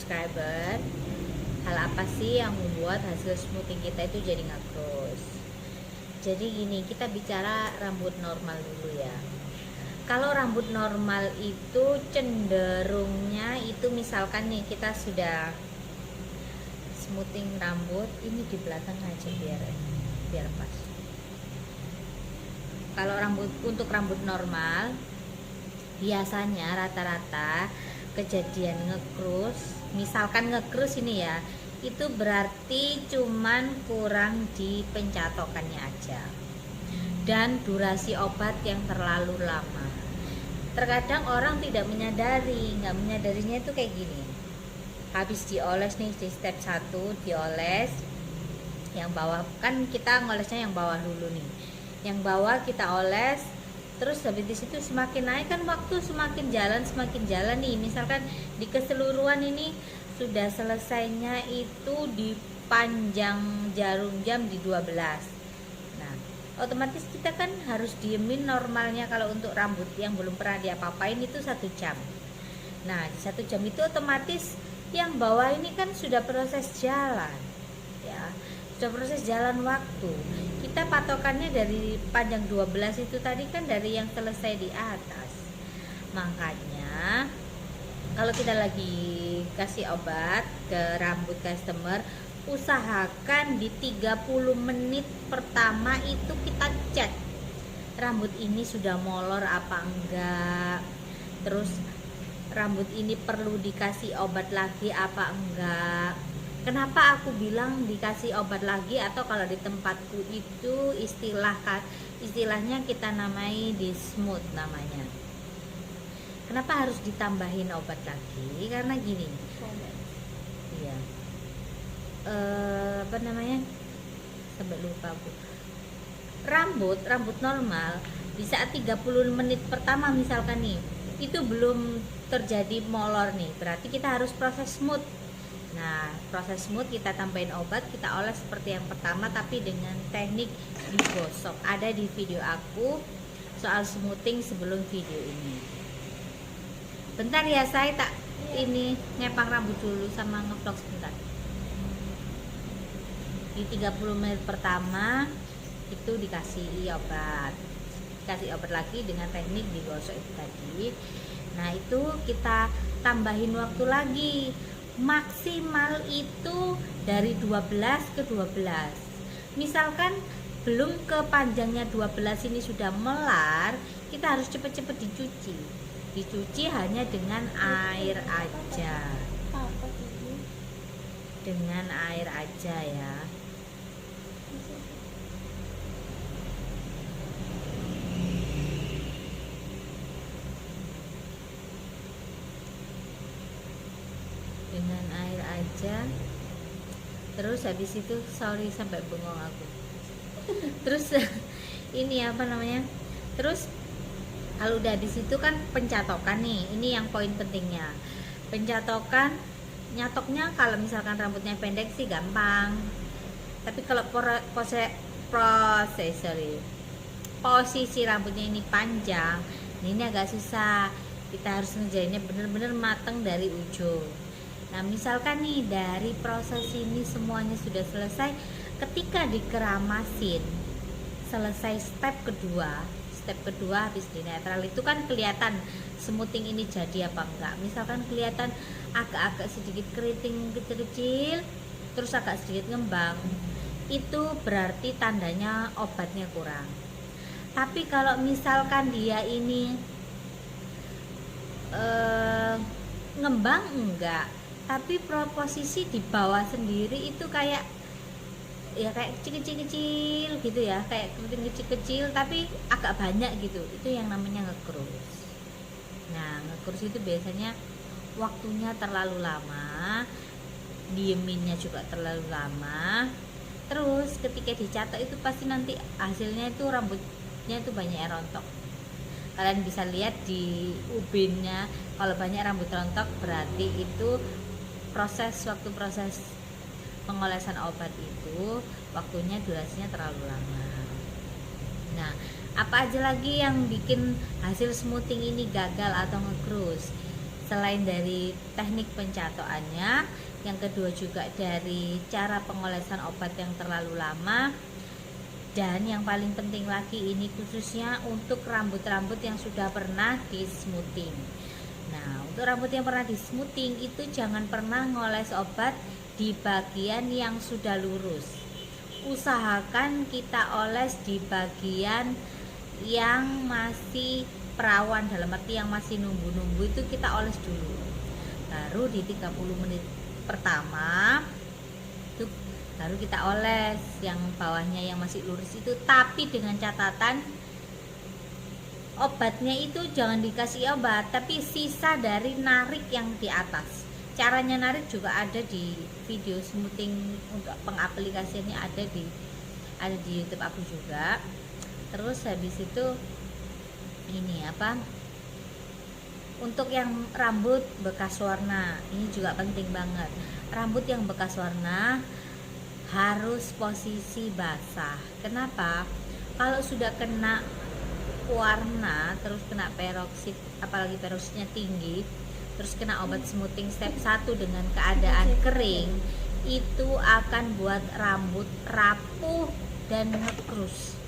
subscriber, hal apa sih yang membuat hasil smoothing kita itu jadi ngekrus. Jadi gini, kita bicara rambut normal dulu ya. Kalau rambut normal itu cenderungnya itu misalkan nih kita sudah smoothing rambut, ini di belakang aja biar pas. Kalau untuk rambut normal biasanya rata-rata kejadian ngekrus, misalkan ngekrus ini ya, itu berarti cuman kurang di pencatokannya aja dan durasi obat yang terlalu lama. Terkadang orang tidak nggak menyadarinya itu kayak gini. Habis dioles nih di step 1 dioles, yang bawah kan kita ngolesnya yang bawah dulu nih. Yang bawah kita oles, terus habis di situ semakin naik kan waktu, semakin jalan nih. Misalkan di keseluruhan ini sudah selesainya itu di panjang jarum jam di 12. Nah, otomatis kita kan harus diemin normalnya kalau untuk rambut yang belum pernah diapa-apain itu 1 jam. Nah, di 1 jam itu otomatis yang bawah ini kan sudah proses jalan ya, sudah proses jalan waktu. Kita patokannya dari panjang 12 itu tadi kan dari yang selesai di atas. Makanya kalau kita lagi kasih obat ke rambut customer, usahakan di 30 menit pertama itu kita cek rambut ini sudah molor apa enggak, terus rambut ini perlu dikasih obat lagi apa enggak. Kenapa aku bilang dikasih obat lagi, atau kalau di tempatku itu istilahnya kita namai di smooth namanya. Kenapa harus ditambahin obat lagi? Karena gini, iya, apa namanya? Sampai lupa aku. Rambut normal di saat 30 menit pertama misalkan nih, itu belum terjadi molor nih, berarti kita harus proses smooth. Nah, proses smooth kita tambahin obat, kita oles seperti yang pertama tapi dengan teknik digosok. Ada di video aku soal smoothing sebelum video ini. Bentar ya, saya tak ini ngepang rambut dulu sama ngevlog sebentar. Di 30 menit pertama itu dikasih obat lagi dengan teknik digosok itu tadi. Nah, itu kita tambahin waktu lagi, maksimal itu dari 12 ke 12. Misalkan belum ke panjangnya 12 ini sudah melar, kita harus cepet-cepet dicuci hanya dengan air aja, ya. Dengan air aja. Terus habis itu sampai bengong aku. Terus ini apa namanya? Terus kalau udah di situ kan pencatokan nih. Ini yang poin pentingnya. Pencatokan, nyatoknya kalau misalkan rambutnya pendek sih gampang. Tapi kalau posisi rambutnya ini panjang, ini agak susah. Kita harus ngerjainnya bener-bener mateng dari ujung. Nah, misalkan nih dari proses ini semuanya sudah selesai, ketika dikeramasin, selesai step kedua habis di netral itu kan kelihatan smoothing ini jadi apa enggak. Misalkan kelihatan agak-agak sedikit keriting kecil-kecil, terus agak sedikit ngembang, itu berarti tandanya obatnya kurang. Tapi kalau misalkan dia ini ngembang enggak, tapi posisi di bawah sendiri itu kayak kecil-kecil gitu ya, kayak keriting kecil-kecil tapi agak banyak gitu, itu yang namanya ngekrus. Nah, ngekrus itu biasanya waktunya terlalu lama, dieminnya juga terlalu lama, terus ketika dicatok itu pasti nanti hasilnya itu rambutnya itu banyak yang rontok. Kalian bisa lihat di ubinnya, kalau banyak rambut rontok berarti itu proses pengolesan obat itu waktunya durasinya terlalu lama. Nah, apa aja lagi yang bikin hasil smoothing ini gagal atau ngekrus? Selain dari teknik pencatokannya, yang kedua juga dari cara pengolesan obat yang terlalu lama, dan yang paling penting lagi ini khususnya untuk rambut-rambut yang sudah pernah di smoothing. Nah, untuk rambut yang pernah di smoothing itu jangan pernah ngoles obat di bagian yang sudah lurus. Usahakan kita oles di bagian yang masih perawan, dalam arti yang masih numbu-numbu itu kita oles dulu. Baru di 30 menit pertama itu baru kita oles yang bawahnya yang masih lurus itu, tapi dengan catatan obatnya itu jangan dikasih obat, tapi sisa dari narik yang di atas. Caranya narik juga ada di video smoothing untuk pengaplikasiannya, ada di YouTube aku juga. Terus habis itu ini apa? Untuk yang rambut bekas warna, ini juga penting banget. Rambut yang bekas warna harus posisi basah. Kenapa? Kalau sudah kena warna terus kena peroksid, apalagi peroksidnya tinggi, terus kena obat smoothing step 1 dengan keadaan kering, itu akan buat rambut rapuh dan ngekrus.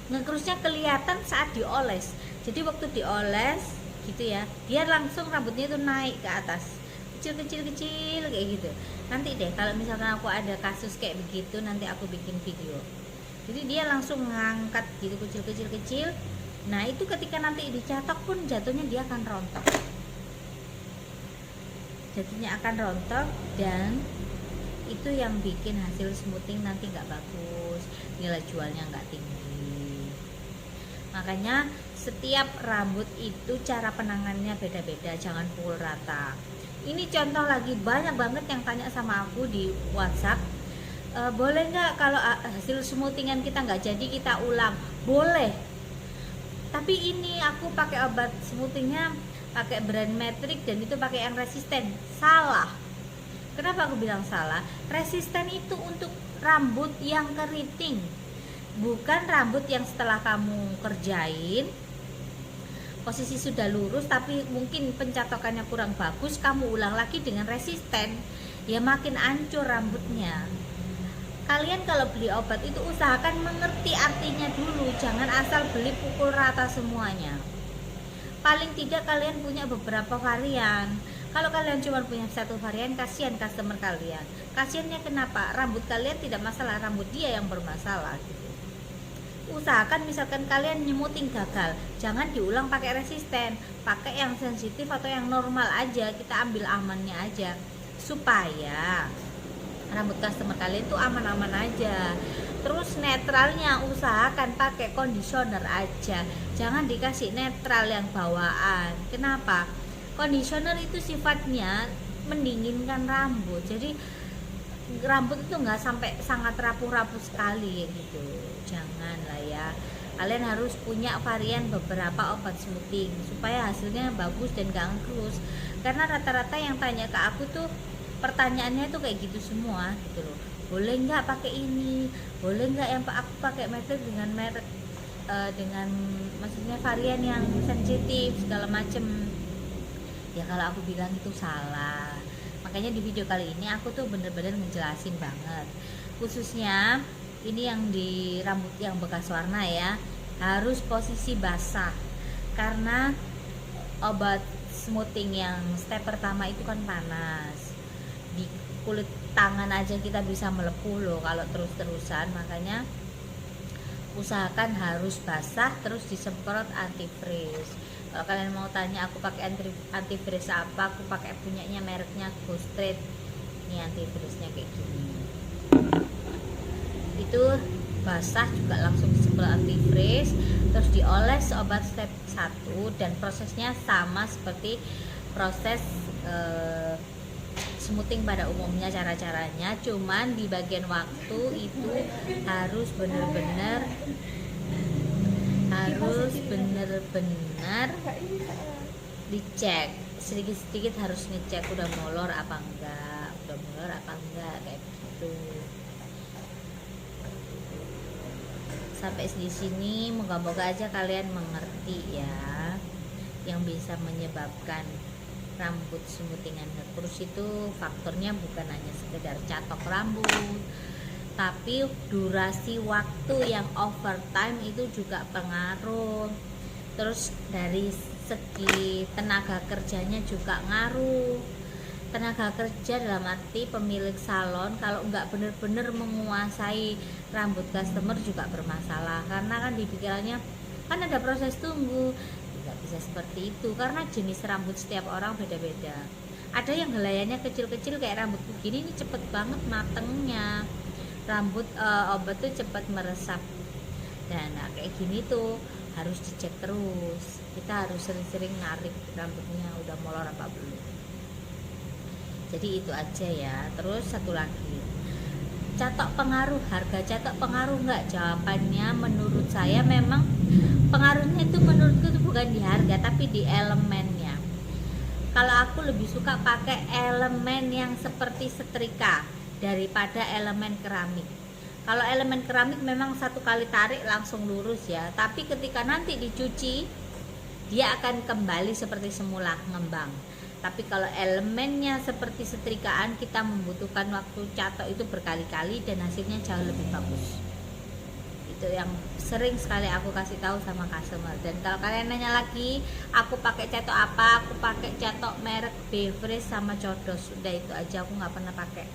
Ngekrusnya kelihatan saat dioles. Jadi waktu dioles gitu ya, dia langsung rambutnya itu naik ke atas, kecil kayak gitu. Nanti deh kalau misalkan aku ada kasus kayak begitu, nanti aku bikin video. Jadi dia langsung ngangkat gitu kecil. Nah itu ketika nanti dicatok pun jatuhnya dia akan rontok. Jatuhnya akan rontok, dan itu yang bikin hasil smoothing nanti nggak bagus, nilai jualnya nggak tinggi. Makanya setiap rambut itu cara penangannya beda-beda, jangan pukul rata. Ini contoh lagi, banyak banget yang tanya sama aku di WhatsApp, boleh nggak kalau hasil smoothingan kita nggak jadi kita ulang? Boleh, tapi ini aku pakai obat smoothingnya pakai brand Matrix dan itu pakai yang resisten. Salah. Kenapa aku bilang salah? Resisten itu untuk rambut yang keriting, bukan rambut yang setelah kamu kerjain posisi sudah lurus tapi mungkin pencatokannya kurang bagus, kamu ulang lagi dengan resisten, ya makin hancur rambutnya. Kalian kalau beli obat itu usahakan mengerti artinya dulu, jangan asal beli pukul rata semuanya. Paling tidak kalian punya beberapa varian. Kalau kalian cuma punya satu varian, kasihan customer kalian. Kasihannya kenapa? Rambut kalian tidak masalah, rambut dia yang bermasalah gitu. Usahakan misalkan kalian nyemuting gagal, jangan diulang pakai resisten, pakai yang sensitif atau yang normal aja, kita ambil amannya aja supaya rambut customer kalian tuh aman-aman aja. Terus netralnya usahakan pakai conditioner aja, jangan dikasih netral yang bawaan. Kenapa? Conditioner itu sifatnya mendinginkan rambut, jadi rambut itu nggak sampai sangat rapuh-rapuh sekali gitu. Jangan lah ya, kalian harus punya varian beberapa obat smoothing supaya hasilnya bagus dan gak ngekrus. Karena rata-rata yang tanya ke aku tuh pertanyaannya tuh kayak gitu semua gitu loh. Boleh nggak pakai ini, boleh nggak yang aku pakai Matrix dengan merek dengan maksudnya varian yang sensitif segala macem. Ya kalau aku bilang itu salah. Makanya di video kali ini aku tuh bener-bener ngejelasin banget, khususnya ini yang di rambut yang bekas warna ya, harus posisi basah. Karena obat smoothing yang step pertama itu kan panas, di kulit tangan aja kita bisa melepuh loh kalau terus-terusan. Makanya usahakan harus basah, terus disemprot antifreeze. Kalau kalian mau tanya aku pakai antifreeze apa, aku pakai punyanya mereknya Go Straight. Ini antifreeze-nya kayak gini. Itu basah juga langsung disemprot antifreeze, terus dioles obat step 1, dan prosesnya sama seperti proses smoothing pada umumnya cara-caranya, cuman di bagian waktu itu harus benar-benar dicek, sedikit-sedikit harus ngecek udah molor apa enggak kayak gitu. Sampai di sini moga-moga aja kalian mengerti ya, yang bisa menyebabkan rambut smoothing and nge-cruise itu faktornya bukan hanya sekedar catok rambut, tapi durasi waktu yang overtime itu juga pengaruh. Terus dari segi tenaga kerjanya juga ngaruh. Tenaga kerja dalam arti pemilik salon kalau nggak bener-bener menguasai rambut customer juga bermasalah, karena kan di pikirannya kan ada proses tunggu. Tidak bisa seperti itu karena jenis rambut setiap orang beda-beda. Ada yang helaiannya kecil-kecil kayak rambutku gini, ini cepet banget matengnya. Rambut obat tuh cepet meresap. Dan nah, kayak gini tuh harus dicek terus. Kita harus sering-sering narik rambutnya udah molor apa belum. Jadi itu aja ya. Terus satu lagi, catok pengaruh, harga catok pengaruh nggak? Jawabannya menurut saya memang pengaruhnya itu menurutku itu bukan di harga tapi di elemennya. Kalau aku lebih suka pakai elemen yang seperti setrika daripada elemen keramik. Kalau elemen keramik memang satu kali tarik langsung lurus ya, tapi ketika nanti dicuci dia akan kembali seperti semula ngembang. Tapi kalau elemennya seperti setrikaan, kita membutuhkan waktu catok itu berkali-kali dan hasilnya jauh lebih bagus. Itu yang sering sekali aku kasih tahu sama customer. Dan kalau kalian nanya lagi, aku pakai catok apa? Aku pakai catok merek Beverage sama Codos. Udah itu aja, aku nggak pernah pakai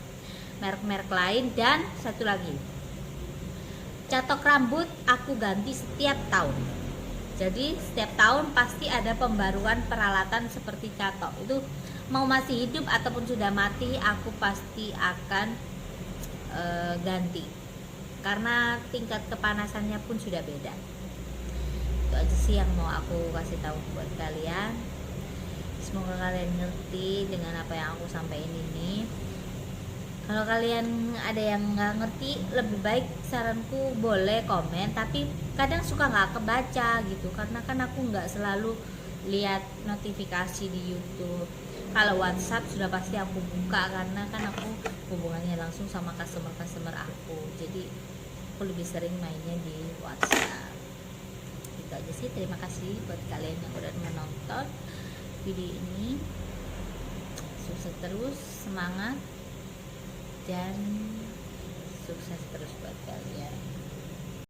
merek-merek lain. Dan satu lagi, catok rambut aku ganti setiap tahun. Jadi setiap tahun pasti ada pembaruan peralatan seperti catok. Itu mau masih hidup ataupun sudah mati, aku pasti akan ganti. Karena tingkat kepanasannya pun sudah beda. Itu aja sih yang mau aku kasih tahu buat kalian. Semoga kalian ngerti dengan apa yang aku sampaikan ini. Kalau kalian ada yang nggak ngerti, lebih baik saranku boleh komen, tapi kadang suka nggak kebaca gitu, karena kan aku nggak selalu lihat notifikasi di YouTube. Kalau WhatsApp sudah pasti aku buka, karena kan aku hubungannya langsung sama customer aku, jadi aku lebih sering mainnya di WhatsApp. Itu aja sih. Terima kasih buat kalian yang udah menonton video ini. Sukses terus, semangat, dan sukses terus buat kalian.